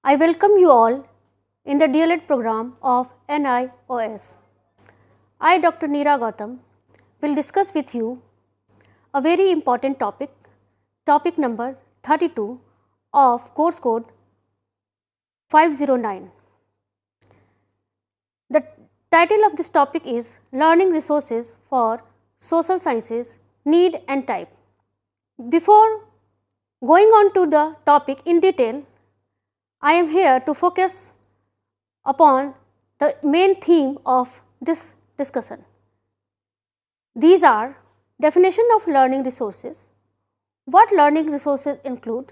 I welcome you all in the D.El.Ed program of Nios. I, Dr. Neera Gautam, will discuss with you a very important topic, topic number 32 of course code 509. The title of this topic is Learning Resources for Social Sciences, Need and Type. Before going on to the topic in detail, I am here to focus upon the main theme of this discussion. These are definition of learning resources, what learning resources include,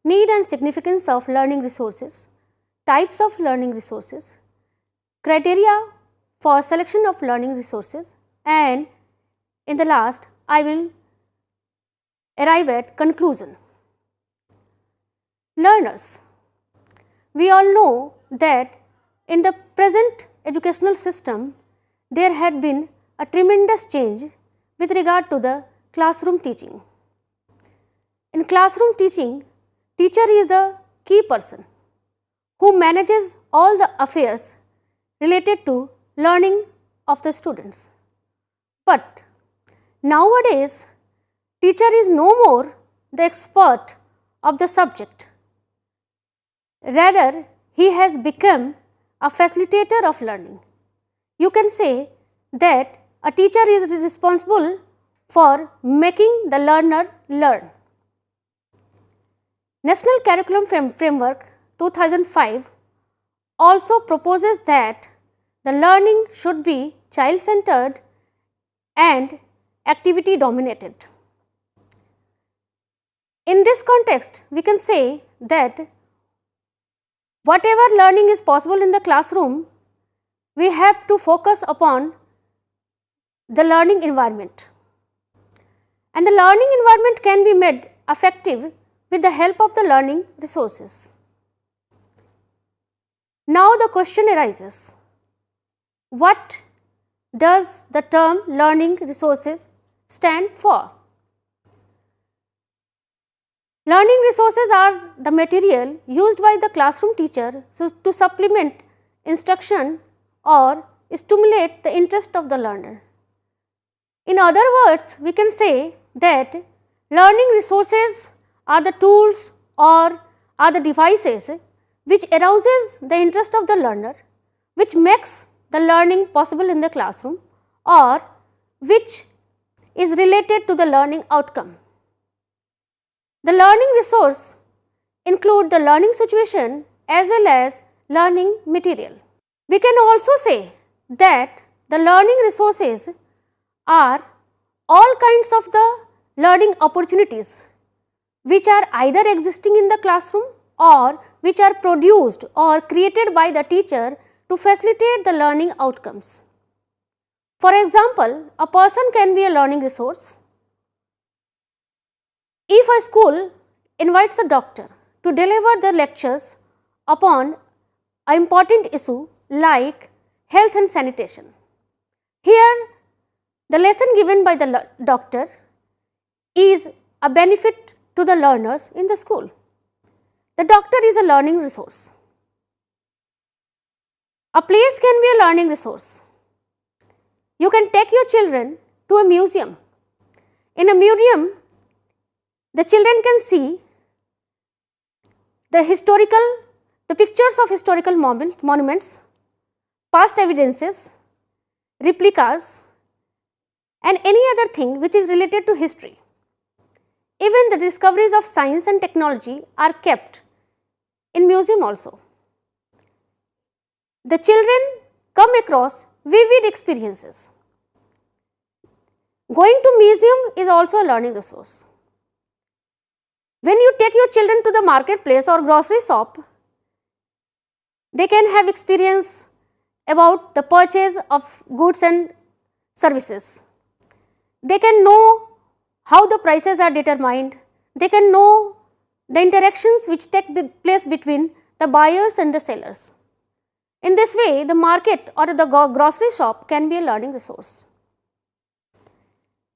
need and significance of learning resources, types of learning resources, criteria for selection of learning resources, and in the last I will arrive at conclusion. Learners. We all know that in the present educational system, there had been a tremendous change with regard to the classroom teaching. In classroom teaching, teacher is the key person who manages all the affairs related to learning of the students. But nowadays, teacher is no more the expert of the subject. Rather, he has become a facilitator of learning. You can say that a teacher is responsible for making the learner learn. National Curriculum Framework 2005 also proposes that the learning should be child-centered and activity-dominated. In this context, we can say that whatever learning is possible in the classroom, we have to focus upon the learning environment. And the learning environment can be made effective with the help of the learning resources. Now the question arises, what does the term learning resources stand for? Learning resources are the material used by the classroom teacher to supplement instruction or stimulate the interest of the learner. In other words, we can say that learning resources are the tools or are the devices which arouses the interest of the learner, which makes the learning possible in the classroom or which is related to the learning outcome. The learning resource include the learning situation as well as learning material. We can also say that the learning resources are all kinds of the learning opportunities which are either existing in the classroom or which are produced or created by the teacher to facilitate the learning outcomes. For example, a person can be a learning resource. If a school invites a doctor to deliver the lectures upon an important issue like health and sanitation, here the lesson given by the doctor is a benefit to the learners in the school. The doctor is a learning resource. A place can be a learning resource. You can take your children to a museum. In a museum, the children can see the pictures of historical monuments, past evidences, replicas, and any other thing which is related to history. Even the discoveries of science and technology are kept in museum also. The children come across vivid experiences. Going to museum is also a learning resource. When you take your children to the marketplace or grocery shop, they can have experience about the purchase of goods and services. They can know how the prices are determined. They can know the interactions which take place between the buyers and the sellers. In this way, the market or the grocery shop can be a learning resource.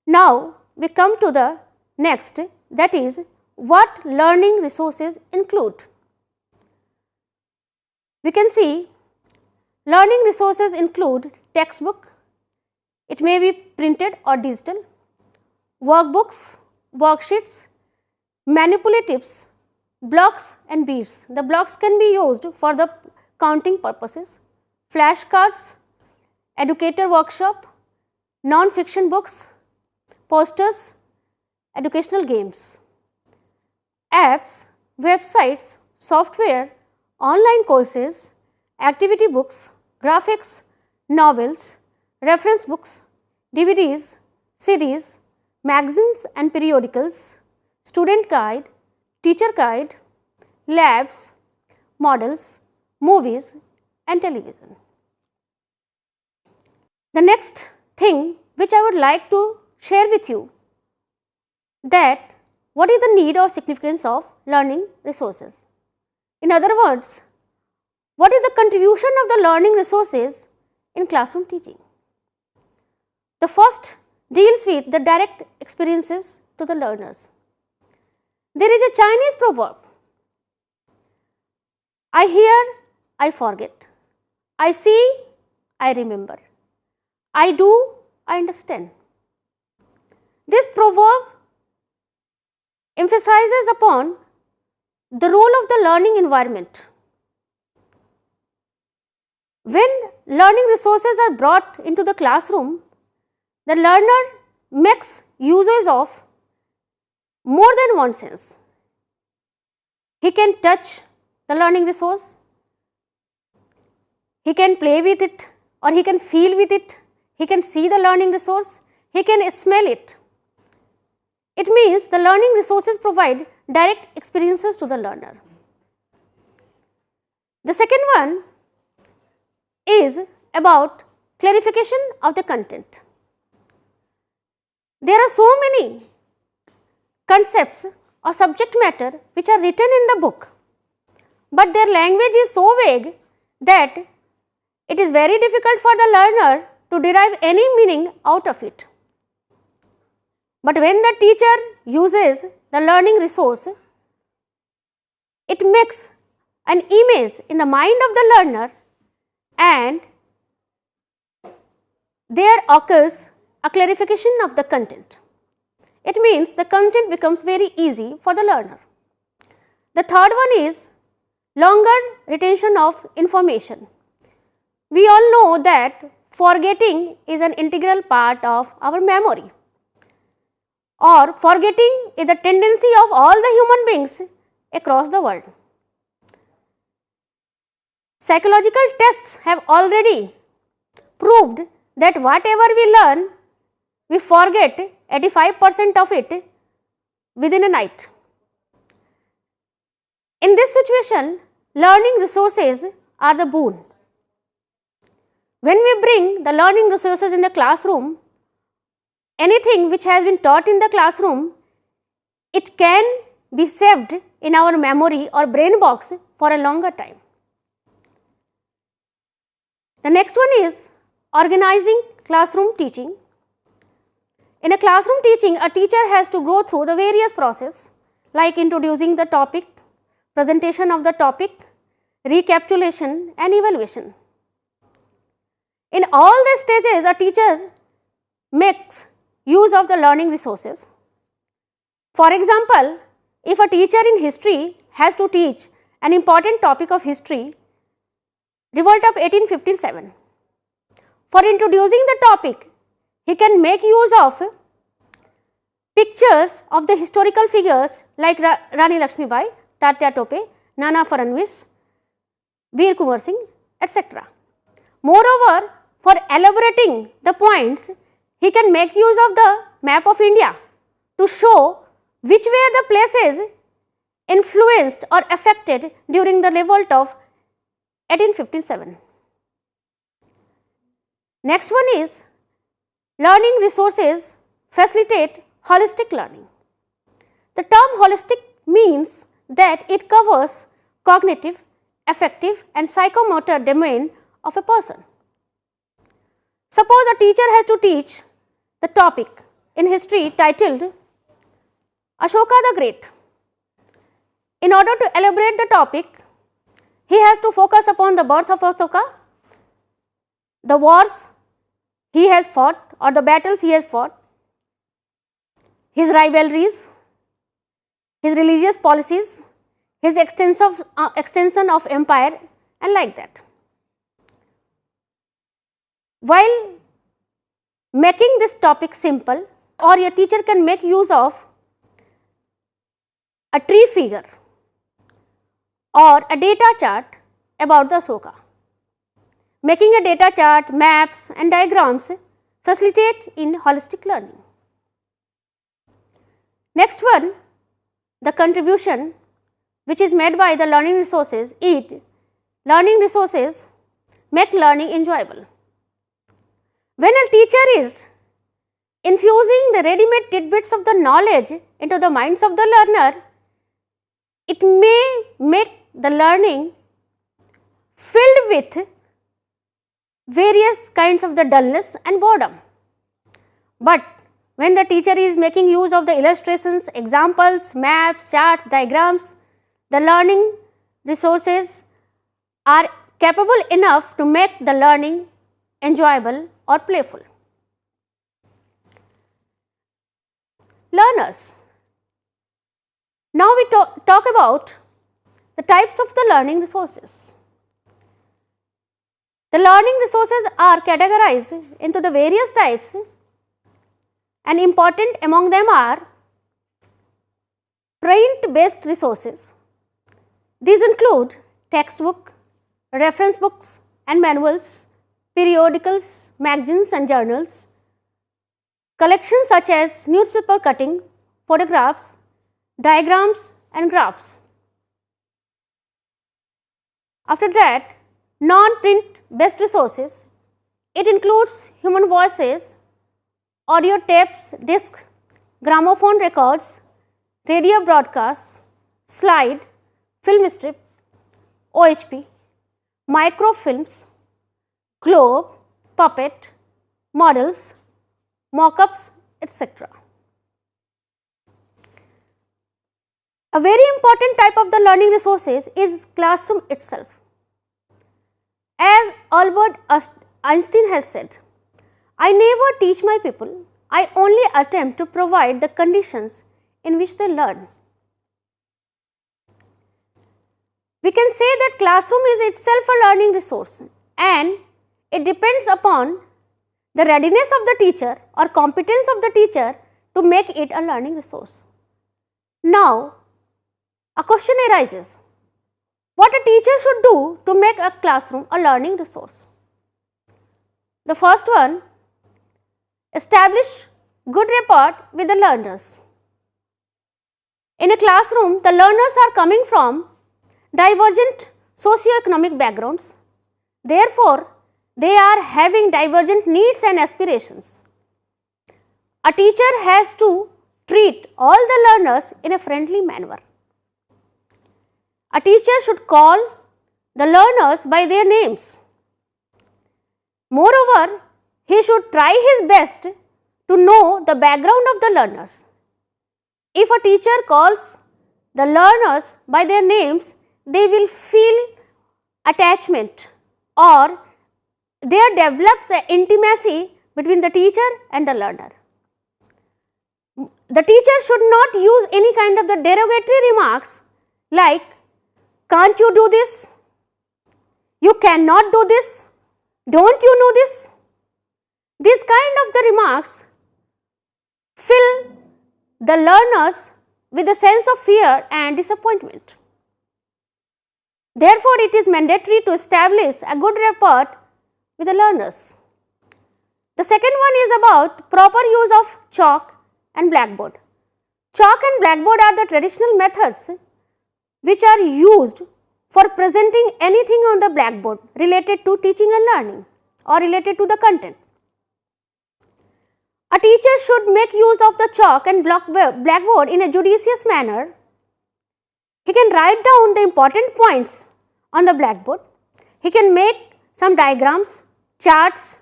Now, we come to the next, that is what learning resources include. we can see learning resources include textbook, it may be printed or digital, workbooks, worksheets, manipulatives, blocks and beads. The blocks can be used for the counting purposes, flashcards, educator workshop, non-fiction books, posters, educational games, apps, websites, software, online courses, activity books, graphics, novels, reference books, DVDs, CDs, magazines and periodicals, student guide, teacher guide, labs, models, movies and television. The next thing which I would like to share with you, that what is the need or significance of learning resources. In other words, what is the contribution of the learning resources in classroom teaching? The first deals with the direct experiences to the learners. There is a Chinese proverb, I hear, I forget, I see, I remember, I do, I understand. This proverb emphasizes upon the role of the learning environment. When learning resources are brought into the classroom, the learner makes uses of more than one sense. He can touch the learning resource, he can play with it, or he can feel with it, he can see the learning resource, he can smell it. It means the learning resources provide direct experiences to the learner. The second one is about clarification of the content. There are so many concepts or subject matter which are written in the book, but their language is so vague that it is very difficult for the learner to derive any meaning out of it. But when the teacher uses the learning resource, it makes an image in the mind of the learner and there occurs a clarification of the content. It means the content becomes very easy for the learner. The third one is longer retention of information. We all know that forgetting is an integral part of our memory, or forgetting is the tendency of all the human beings across the world. Psychological tests have already proved that whatever we learn, we forget 85% of it within a night. In this situation, learning resources are the boon. When we bring the learning resources in the classroom, anything which has been taught in the classroom, it can be saved in our memory or brain box for a longer time. The next one is organizing classroom teaching. In a classroom teaching, a teacher has to go through the various process like introducing the topic, presentation of the topic, recapitulation and evaluation. In all these stages, a teacher makes use of the learning resources. For example, if a teacher in history has to teach an important topic of history, revolt of 1857, for introducing the topic, he can make use of pictures of the historical figures like Rani Lakshmibai, Tatya Tope, Nana Fadnavis, Veer Kunwar Singh, etc. Moreover, for elaborating the points, he can make use of the map of India to show which were the places influenced or affected during the revolt of 1857. Next one is learning resources facilitate holistic learning. The term holistic means that it covers cognitive, affective and psychomotor domain of a person. Suppose a teacher has to teach the topic in history titled Ashoka the Great. In order to elaborate the topic, he has to focus upon the birth of Ashoka, the wars he has fought or the battles he has fought, his rivalries, his religious policies, his extension of empire and like that. While making this topic simple, or your teacher can make use of a tree figure or a data chart about the Ashoka. Making a data chart, maps and diagrams facilitate in holistic learning. Next one, the contribution which is made by the learning resources is learning resources make learning enjoyable. When a teacher is infusing the ready-made tidbits of the knowledge into the minds of the learner, it may make the learning filled with various kinds of the dullness and boredom. But when the teacher is making use of the illustrations, examples, maps, charts, diagrams, the learning resources are capable enough to make the learning enjoyable or playful. Learners. Now we talk about the types of the learning resources. The learning resources are categorized into the various types, and important among them are print based resources. These include textbook, reference books and manuals, periodicals, magazines and journals, collections such as newspaper cutting, photographs, diagrams and graphs. After that, non-print based resources, it includes human voices, audio tapes, discs, gramophone records, radio broadcasts, slide, film strip, OHP, microfilms, globe, puppet, models, mock-ups, etc. A very important type of the learning resources is classroom itself. As Albert Einstein has said, I never teach my people, I only attempt to provide the conditions in which they learn. We can say that classroom is itself a learning resource, and it depends upon the readiness of the teacher or competence of the teacher to make it a learning resource. Now, a question arises, what a teacher should do to make a classroom a learning resource? The first one, establish good rapport with the learners. In a classroom, the learners are coming from divergent socio-economic backgrounds. Therefore, they are having divergent needs and aspirations. A teacher has to treat all the learners in a friendly manner. A teacher should call the learners by their names. Moreover, he should try his best to know the background of the learners. If a teacher calls the learners by their names, they will feel attachment, or there develops an intimacy between the teacher and the learner. The teacher should not use any kind of the derogatory remarks like, can't you do this? You cannot do this? Don't you know this? These kind of the remarks fill the learners with a sense of fear and disappointment. Therefore, it is mandatory to establish a good rapport with the learners. The second one is about proper use of chalk and blackboard. Chalk and blackboard are the traditional methods which are used for presenting anything on the blackboard related to teaching and learning or related to the content. A teacher should make use of the chalk and blackboard in a judicious manner. He can write down the important points on the blackboard. He can make some diagrams, charts,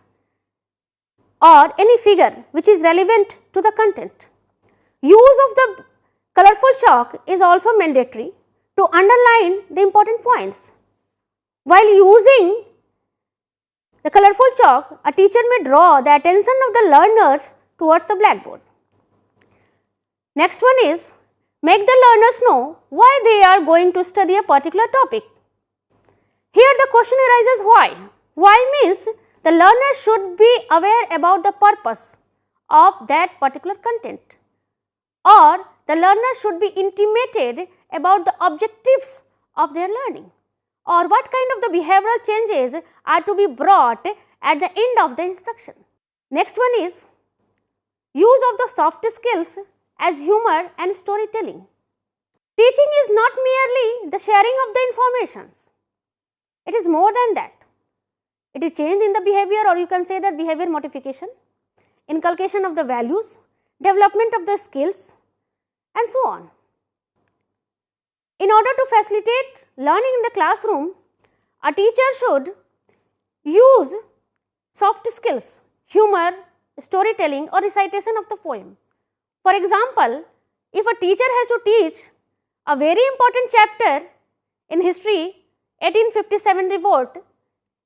or any figure which is relevant to the content. Use of the colorful chalk is also mandatory to underline the important points. While using the colorful chalk, a teacher may draw the attention of the learners towards the blackboard. Next one is, make the learners know why they are going to study a particular topic. Here the question arises why. Why means the learner should be aware about the purpose of that particular content, or the learner should be intimated about the objectives of their learning, or what kind of the behavioral changes are to be brought at the end of the instruction. Next one is use of the soft skills as humor and storytelling. Teaching is not merely the sharing of the informations, it is more than that. It is change in the behavior, or you can say that behavior modification, inculcation of the values, development of the skills, and so on. In order to facilitate learning in the classroom, a teacher should use soft skills, humor, storytelling, or recitation of the poem. For example, if a teacher has to teach a very important chapter in history, 1857 revolt,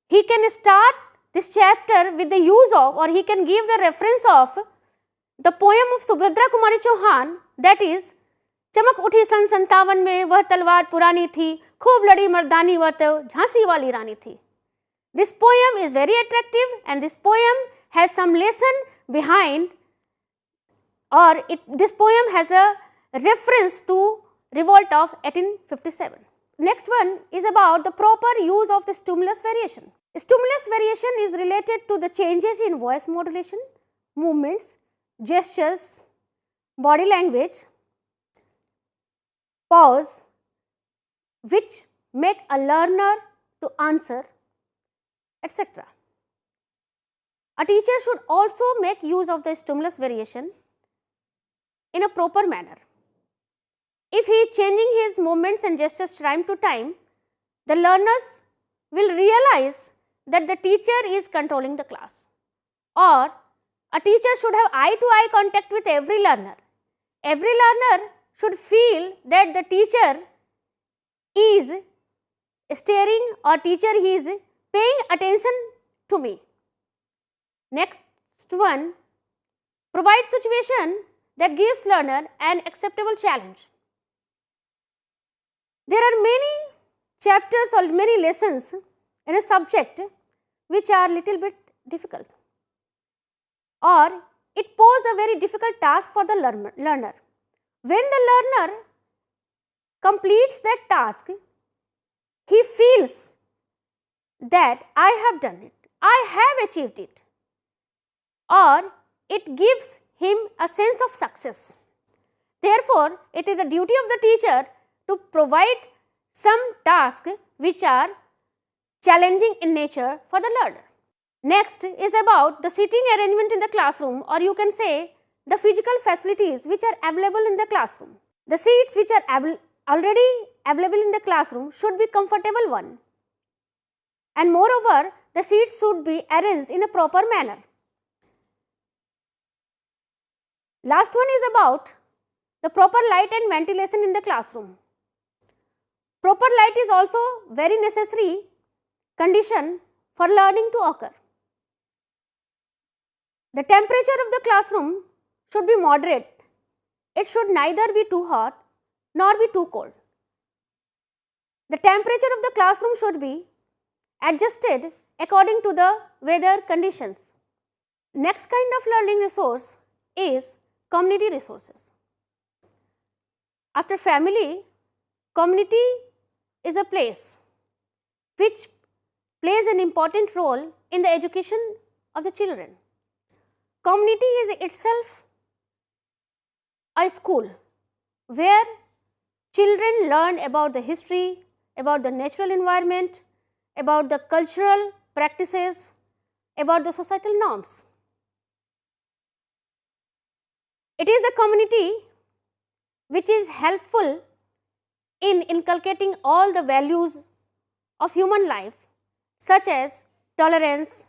he can start this chapter with the use of, or he can give the reference of the poem of Subhadra Kumari Chauhan, that is, चमक उठी सन 57 में वह तलवार पुरानी थी, खूब लड़ी मर्दानी वह तो झांसी वाली रानी थी. This poem is very attractive, and this poem has some lesson behind, or this poem has a reference to revolt of 1857. Next one is about the proper use of the stimulus variation. Stimulus variation is related to the changes in voice modulation, movements, gestures, body language, pause, which make a learner to answer, etc. A teacher should also make use of the stimulus variation in a proper manner. If he is changing his movements and gestures time to time, the learners will realize that the teacher is controlling the class, or a teacher should have eye-to-eye contact with every learner. Every learner should feel that the teacher is staring, or teacher is paying attention to me. Next one, provide situation that gives learner an acceptable challenge. There are many chapters or many lessons in a subject which are little bit difficult, or it poses a very difficult task for the learner. When the learner completes that task, he feels that I have done it, I have achieved it, or it gives him a sense of success. Therefore, it is the duty of the teacher to provide some tasks which are challenging in nature for the learner. Next is about the seating arrangement in the classroom, or you can say the physical facilities which are available in the classroom. The seats which are already available in the classroom should be comfortable one, and moreover the seats should be arranged in a proper manner. Last one is about the proper light and ventilation in the classroom. Proper light is also very necessary condition for learning to occur. The temperature of the classroom should be moderate. It should neither be too hot nor be too cold. The temperature of the classroom should be adjusted according to the weather conditions. Next kind of learning resource is community resources. After family, community is a place which plays an important role in the education of the children. Community is itself a school where children learn about the history, about the natural environment, about the cultural practices, about the societal norms. It is the community which is helpful in inculcating all the values of human life, such as tolerance,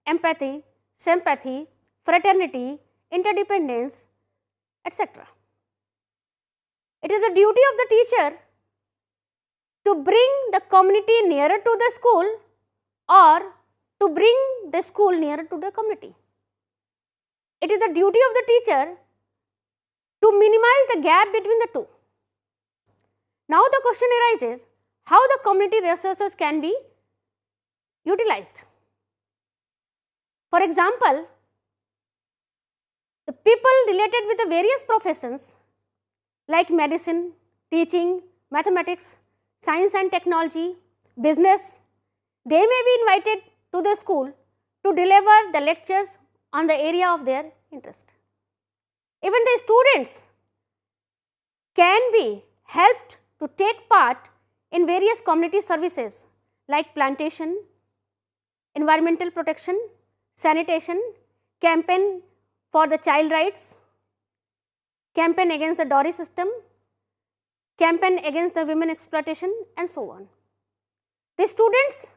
empathy, sympathy, fraternity, interdependence, etc. It is the duty of the teacher to bring the community nearer to the school or to bring the school nearer to the community. It is the duty of the teacher to minimize the gap between the two. Now the question arises, how the community resources can be utilized. For example, the people related with the various professions like medicine, teaching, mathematics, science and technology, business, they may be invited to the school to deliver the lectures on the area of their interest. Even the students can be helped to take part in various community services like plantation, environmental protection, sanitation, campaign for the child rights, campaign against the dowry system, campaign against the women exploitation, and so on. The students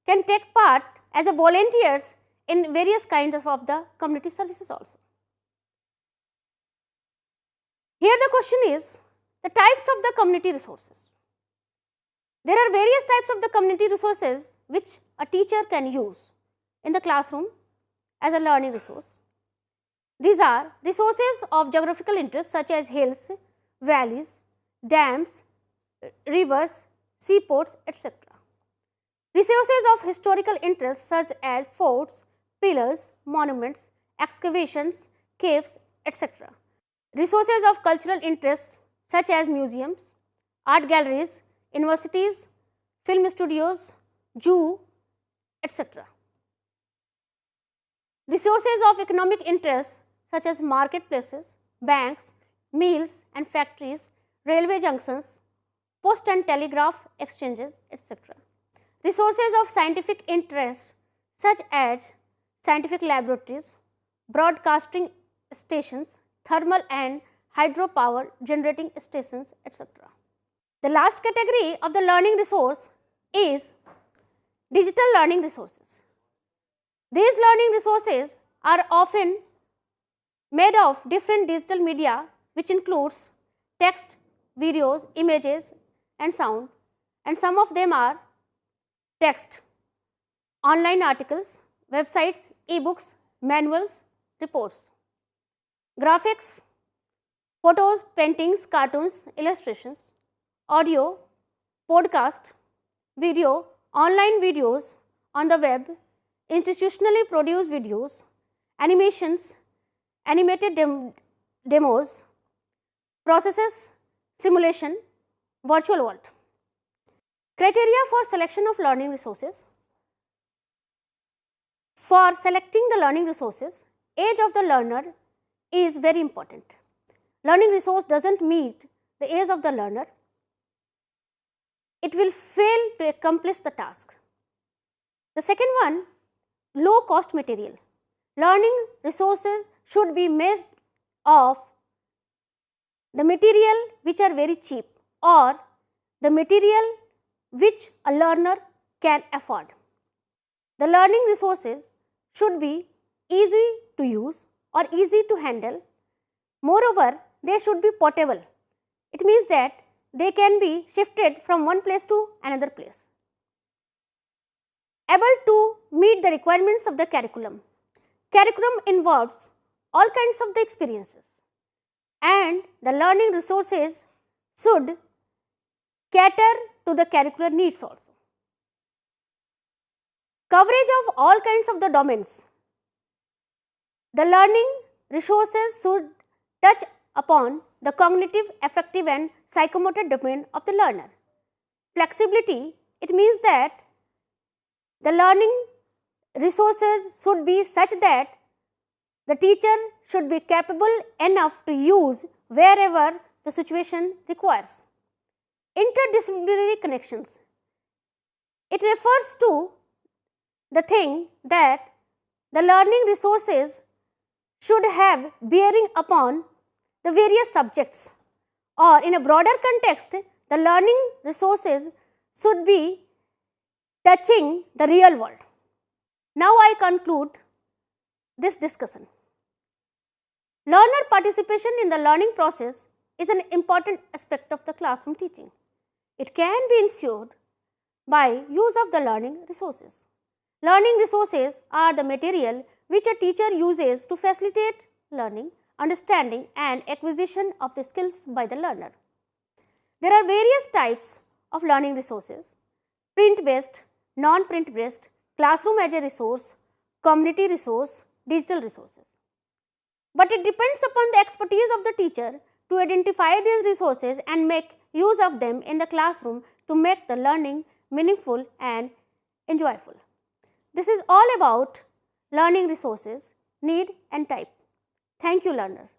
can take part as a volunteers in various kinds of the community services also. Here the question is the types of the community resources. There are various types of the community resources which a teacher can use in the classroom as a learning resource. These are resources of geographical interest such as hills, valleys, dams, rivers, seaports, etc. Resources of historical interest such as forts, pillars, monuments, excavations, caves, etc. Resources of cultural interest such as museums, art galleries, universities, film studios, zoo, etc. Resources of economic interest such as marketplaces, banks, mills and factories, railway junctions, post and telegraph exchanges, etc. Resources of scientific interest such as scientific laboratories, broadcasting stations, thermal and hydropower generating stations, etc. The last category of the learning resource is digital learning resources. These learning resources are often made of different digital media which includes text, videos, images and sound, and some of them are text, online articles, websites, e-books, manuals, reports, graphics, photos, paintings, cartoons, illustrations, audio, podcast, video, online videos on the web, institutionally produced videos, animations, animated demos, processes, simulation, virtual world. Criteria for selection of learning resources. For selecting the learning resources, age of the learner is very important. Learning resource does not meet the age of the learner, it will fail to accomplish the task. The second one, low cost material. Learning resources should be made of the material which are very cheap or the material which a learner can afford. The learning resources should be easy to use or easy to handle. Moreover, they should be portable. It means that they can be shifted from one place to another place. Able to meet the requirements of the curriculum. Curriculum involves all kinds of the experiences and the learning resources should cater to the curricular needs also. Coverage of all kinds of the domains. The learning resources should touch upon the cognitive, affective and psychomotor domain of the learner. Flexibility, it means that the learning resources should be such that the teacher should be capable enough to use wherever the situation requires. Interdisciplinary connections. It refers to the thing that the learning resources should have bearing upon the various subjects, or in a broader context, the learning resources should be touching the real world. Now I conclude this discussion. Learner participation in the learning process is an important aspect of the classroom teaching. It can be ensured by use of the learning resources. Learning resources are the material which a teacher uses to facilitate learning, understanding and acquisition of the skills by the learner. There are various types of learning resources: print based, non-print based, classroom as a resource, community resource, digital resources. But it depends upon the expertise of the teacher to identify these resources and make use of them in the classroom to make the learning meaningful and enjoyable. This is all about learning resources, need and type. Thank you, learners.